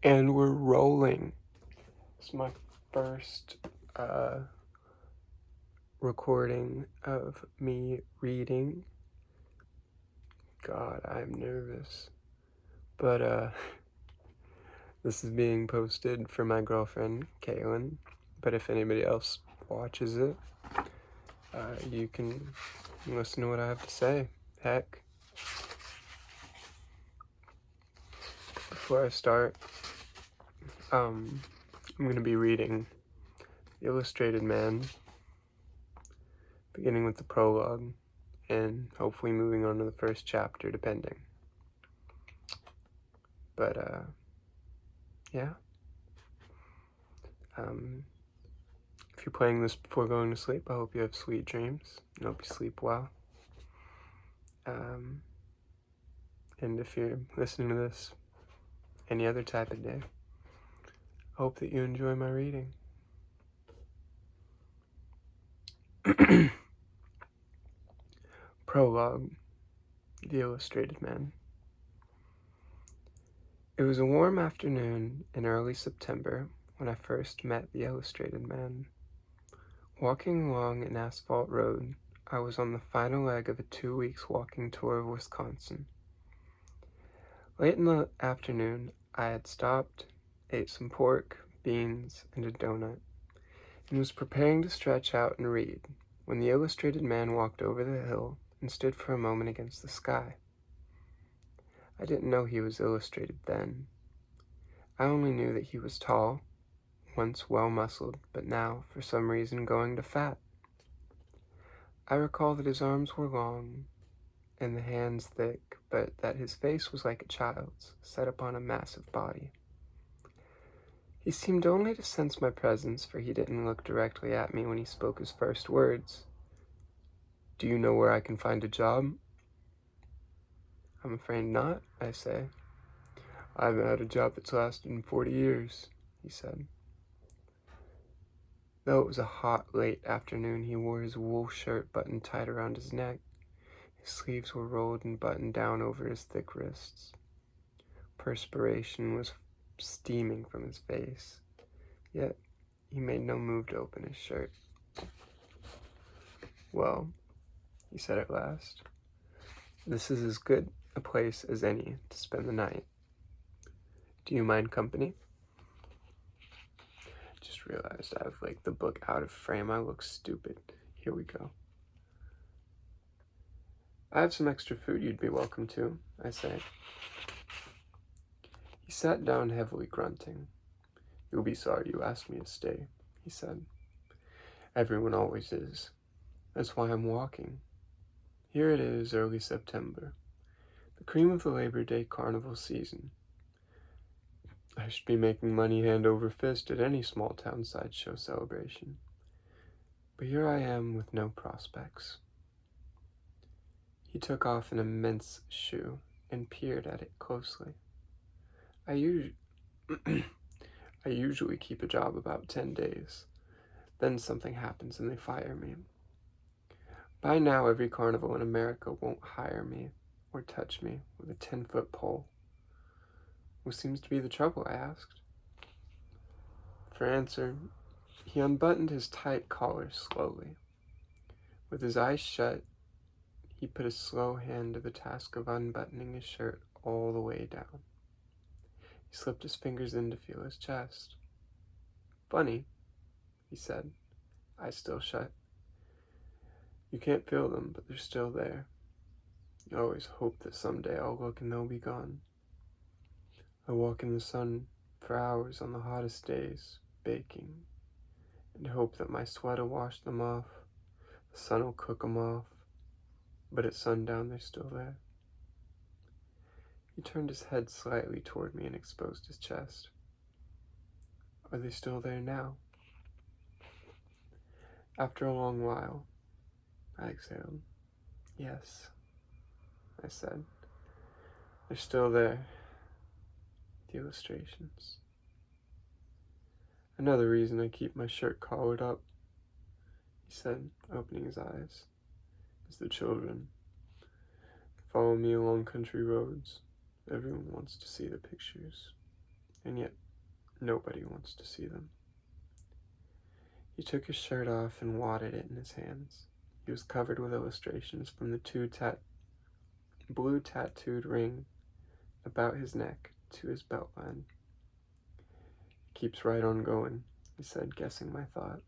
And we're rolling. It's my first recording of me reading. God, I'm nervous. But this is being posted for my girlfriend, Kaylin. But if anybody else watches it, you can listen to what I have to say. Heck. Before I start, I'm going to be reading The Illustrated Man, beginning with the prologue, and hopefully moving on to the first chapter, depending. But, yeah. If you're playing this before going to sleep, I hope you have sweet dreams. I hope you sleep well. And if you're listening to this any other type of day, I hope that you enjoy my reading. Prologue, The Illustrated Man. It was a warm afternoon in early September when I first met the Illustrated Man. Walking along an asphalt road, I was on the final leg of a 2 weeks walking tour of Wisconsin. Late in the afternoon, I had stopped, ate some pork, beans, and a donut, and was preparing to stretch out and read when the Illustrated Man walked over the hill and stood for a moment against the sky. I didn't know he was illustrated then. I only knew that he was tall, once well-muscled, but now, for some reason, going to fat. I recall that his arms were long, and the hands thick, but that his face was like a child's, set upon a massive body. He seemed only to sense my presence, for he didn't look directly at me when he spoke his first words. "Do you know where I can find a job?" "I'm afraid not," I say. "I haven't had a job that's lasted in 40 years, he said. Though it was a hot, late afternoon, he wore his wool shirt buttoned tight around his neck. His sleeves were rolled and buttoned down over his thick wrists. Perspiration was steaming from his face, yet he made no move to open his shirt. "Well," he said at last, "this is as good a place as any to spend the night. Do you mind company?" Just realized I have, the book out of frame. I look stupid. Here we go. "I have some extra food you'd be welcome to," I say. He sat down heavily, grunting. "You'll be sorry you asked me to stay," he said. "Everyone always is. That's why I'm walking. Here it is, early September, the cream of the Labor Day carnival season. I should be making money hand over fist at any small-town sideshow celebration. But here I am with no prospects." He took off an immense shoe and peered at it closely. I usually keep a job about 10 days. Then something happens and they fire me. By now, every carnival in America won't hire me or touch me with a 10-foot pole. "What seems to be the trouble?" I asked. For answer, he unbuttoned his tight collar slowly. With his eyes shut, he put a slow hand to the task of unbuttoning his shirt all the way down. He slipped his fingers in to feel his chest. "Funny," he said, eyes still shut. "You can't feel them, but they're still there. You always hope that someday I'll look and they'll be gone. I walk in the sun for hours on the hottest days, baking, and hope that my sweat'll wash them off, the sun'll cook them off, but at sundown they're still there." He turned his head slightly toward me and exposed his chest. "Are they still there now?" After a long while, I exhaled. "Yes," I said. "They're still there. The illustrations. Another reason I keep my shirt collared up," he said, opening his eyes, "is the children. They follow me along country roads. Everyone wants to see the pictures. and yet nobody wants to see them. He took his shirt off and wadded it in his hands. He was covered with illustrations from the blue tattooed ring about his neck to his belt line. It keeps right on going, he said, guessing my thought.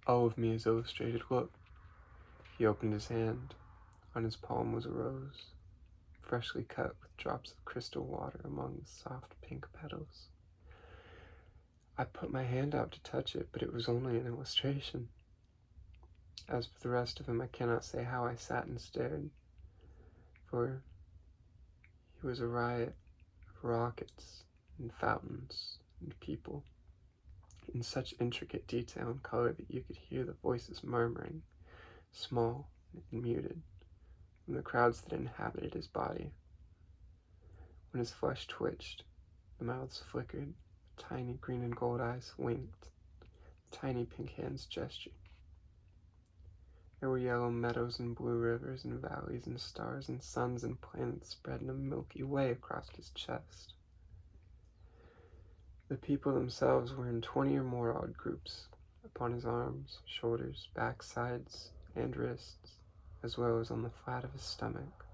All of me is illustrated. Look. He opened his hand. On his palm was a rose, freshly cut with drops of crystal water among the soft pink petals. I put my hand out to touch it, but it was only an illustration. As for the rest of him, I cannot say how I sat and stared, for he was a riot of rockets and fountains and people, in such intricate detail and color that you could hear the voices murmuring, small and muted, from the crowds that inhabited his body. When his flesh twitched, the mouths flickered, the tiny green and gold eyes winked, the tiny pink hands gestured. There were yellow meadows and blue rivers and valleys and stars and suns and planets spread in a milky way across his chest. The people themselves were in 20 or more odd groups, upon his arms, shoulders, backsides, and wrists, as well as on the flat of his stomach.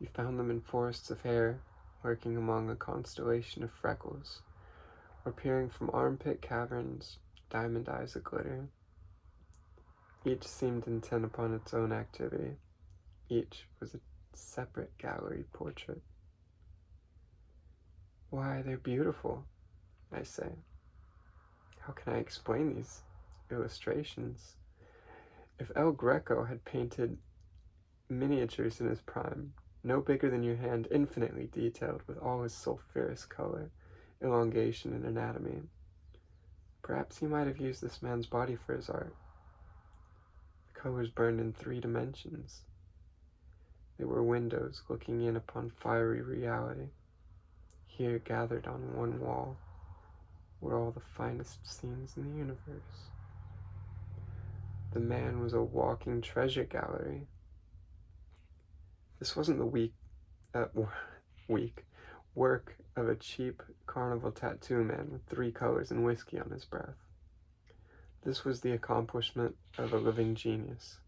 You found them in forests of hair, lurking among a constellation of freckles, or peering from armpit caverns, diamond eyes aglitter. Each seemed intent upon its own activity. Each was a separate gallery portrait. Why, they're beautiful, I say. How can I explain these illustrations? If El Greco had painted miniatures in his prime, no bigger than your hand, infinitely detailed with all his sulphurous color, elongation, and anatomy, perhaps he might have used this man's body for his art. The colors burned in 3 dimensions. They were windows looking in upon fiery reality. Here, gathered on one wall, were all the finest scenes in the universe. The man was a walking treasure gallery. This wasn't the work of a cheap carnival tattoo man with 3 colors and whiskey on his breath. This was the accomplishment of a living genius,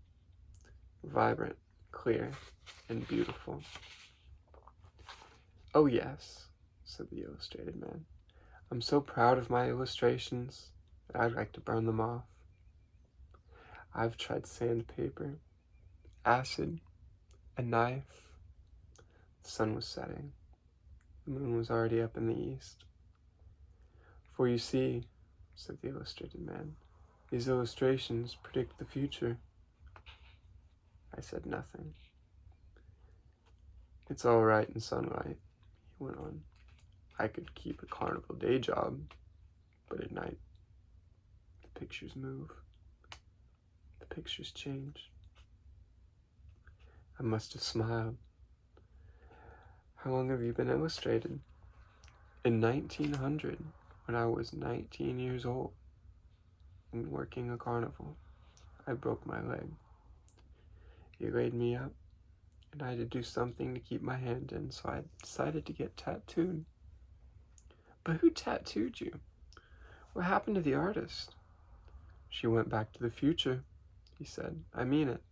vibrant, clear, and beautiful. Oh yes, said the illustrated man. I'm so proud of my illustrations that I'd like to burn them off. I've tried sandpaper, acid, a knife. The sun was setting. The moon was already up in the east. For you see, said the illustrated man, these illustrations predict the future. I said nothing. It's all right in sunlight, he went on. I could keep a carnival day job, but at night, the pictures move. The pictures change. I must have smiled. How long have you been illustrated? In 1900, when I was 19 years old and working a carnival, I broke my leg. He laid me up, and I had to do something to keep my hand in, so I decided to get tattooed. But who tattooed you? What happened to the artist? She went back to the future, he said. I mean it.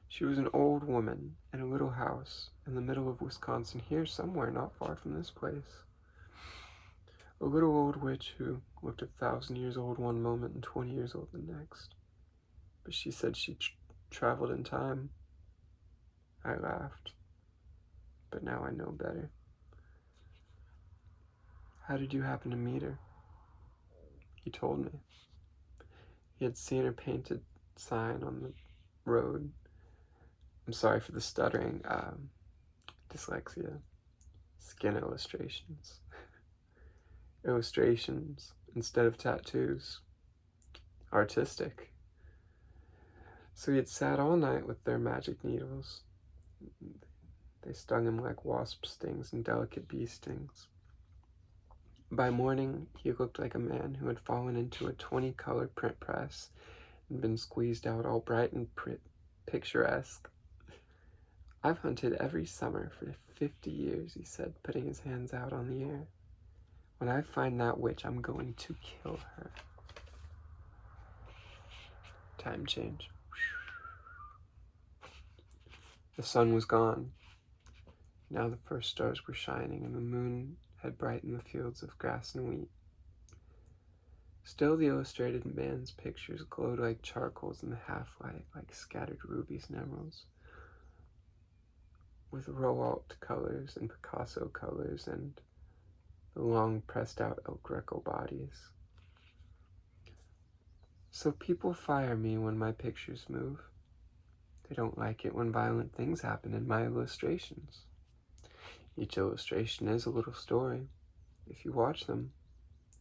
She was an old woman in a little house in the middle of Wisconsin, here somewhere not far from this place. A little old witch who looked 1,000 years old one moment and 20 years old the next. But she said she traveled in time. I laughed, but now I know better. How did you happen to meet her? He told me. He had seen her painted sign on the road. I'm sorry for the stuttering. Dyslexia. Skin illustrations. Illustrations instead of tattoos. Artistic. So he had sat all night with their magic needles. They stung him like wasp stings and delicate bee stings. By morning, he looked like a man who had fallen into a 20-color print press and been squeezed out all bright and picturesque. I've hunted every summer for 50 years, he said, putting his hands out on the air. When I find that witch, I'm going to kill her. Time change. The sun was gone. Now the first stars were shining, and the moon had brightened the fields of grass and wheat. Still, the illustrated man's pictures glowed like charcoals in the half-light, like scattered rubies and emeralds, with Rouault colors and Picasso colors and the long pressed-out El Greco bodies. So people fire me when my pictures move. They don't like it when violent things happen in my illustrations. Each illustration is a little story. If you watch them,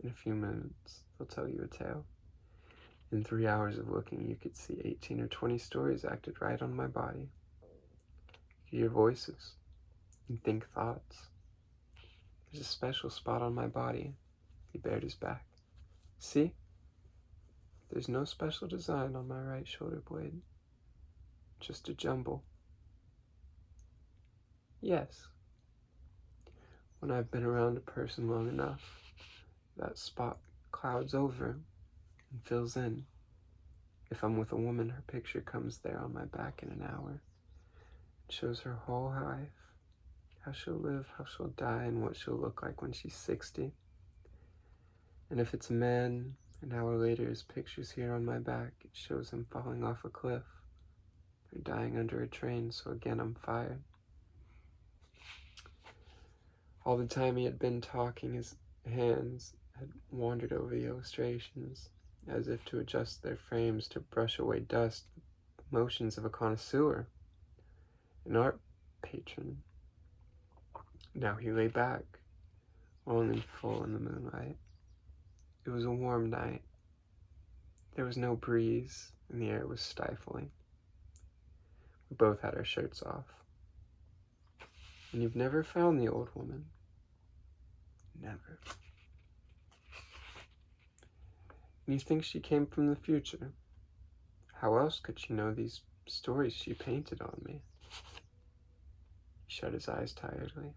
in a few minutes, they'll tell you a tale. In 3 hours of looking, you could see 18 or 20 stories acted right on my body. You hear voices and think thoughts. There's a special spot on my body. He bared his back. See? There's no special design on my right shoulder blade. Just a jumble. Yes. When I've been around a person long enough, that spot clouds over and fills in. If I'm with a woman, her picture comes there on my back in an hour. It shows her whole life, how she'll live, how she'll die, and what she'll look like when she's 60. And if it's a man, an hour later his picture's here on my back. It shows him falling off a cliff or dying under a train, so again I'm fired. All the time he had been talking, his hands had wandered over the illustrations, as if to adjust their frames, to brush away dust, the motions of a connoisseur, an art patron. Now he lay back, only full in the moonlight. It was a warm night. There was no breeze, and the air was stifling. We both had our shirts off. And you've never found the old woman? Never. And you think she came from the future? How else could she know these stories she painted on me? He shut his eyes tiredly.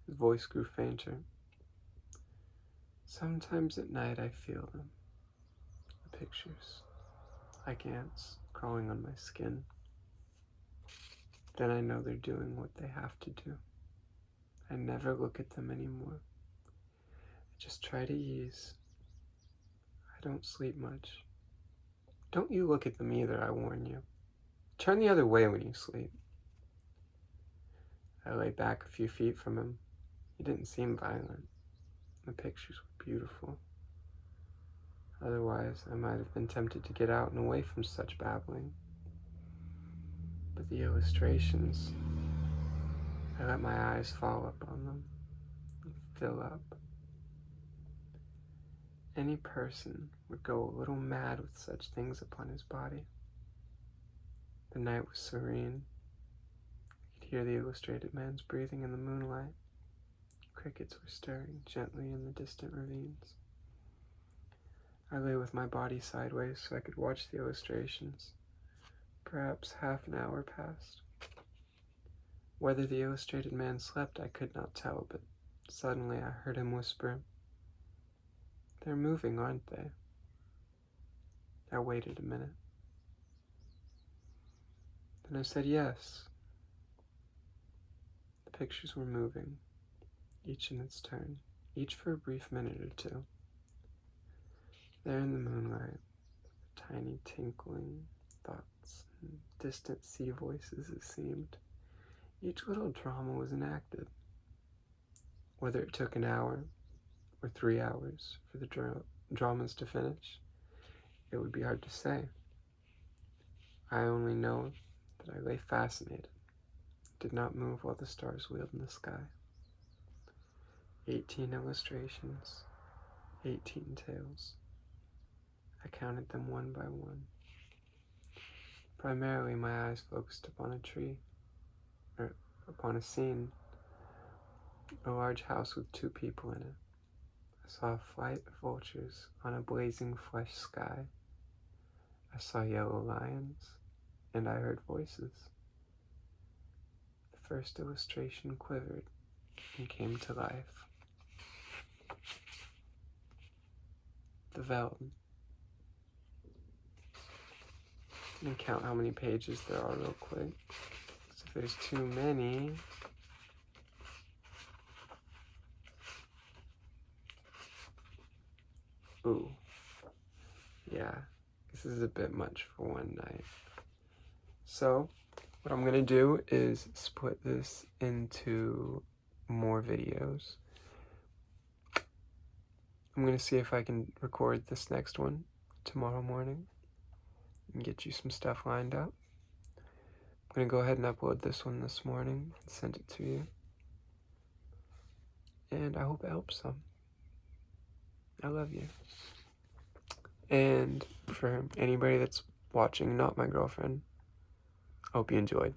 His voice grew fainter. Sometimes at night I feel them, the pictures, like ants crawling on my skin. Then I know they're doing what they have to do. I never look at them anymore. I just try to ease. I don't sleep much. Don't you look at them either, I warn you. Turn the other way when you sleep. I lay back a few feet from him. He didn't seem violent. The pictures were beautiful. Otherwise, I might have been tempted to get out and away from such babbling. But the illustrations, I let my eyes fall upon them and fill up. Any person would go a little mad with such things upon his body. The night was serene. I could hear the illustrated man's breathing in the moonlight. Crickets were stirring gently in the distant ravines. I lay with my body sideways so I could watch the illustrations. Perhaps half an hour passed. Whether the illustrated man slept I could not tell, but suddenly I heard him whisper, "They're moving, aren't they?" I waited a minute. Then I said yes. The pictures were moving, each in its turn, each for a brief minute or two. There in the moonlight, tiny tinkling thoughts and distant sea voices, it seemed. Each little drama was enacted. Whether it took an hour or 3 hours for the dramas to finish, it would be hard to say. I only know that I lay fascinated, did not move while the stars wheeled in the sky. 18 illustrations, 18 tales. I counted them one by one. Primarily, my eyes focused upon a tree, or upon a scene, a large house with 2 people in it. I saw a flight of vultures on a blazing flesh sky. I saw yellow lions, and I heard voices. The first illustration quivered and came to life. The vellum. I'm gonna count how many pages there are real quick. So if there's too many, ooh, yeah, this is a bit much for one night. So what I'm gonna do is split this into more videos. I'm gonna see if I can record this next one tomorrow morning and get you some stuff lined up. I'm gonna go ahead and upload this one this morning and send it to you. And I hope it helps some. I love you. And for anybody that's watching, not my girlfriend, I hope you enjoyed.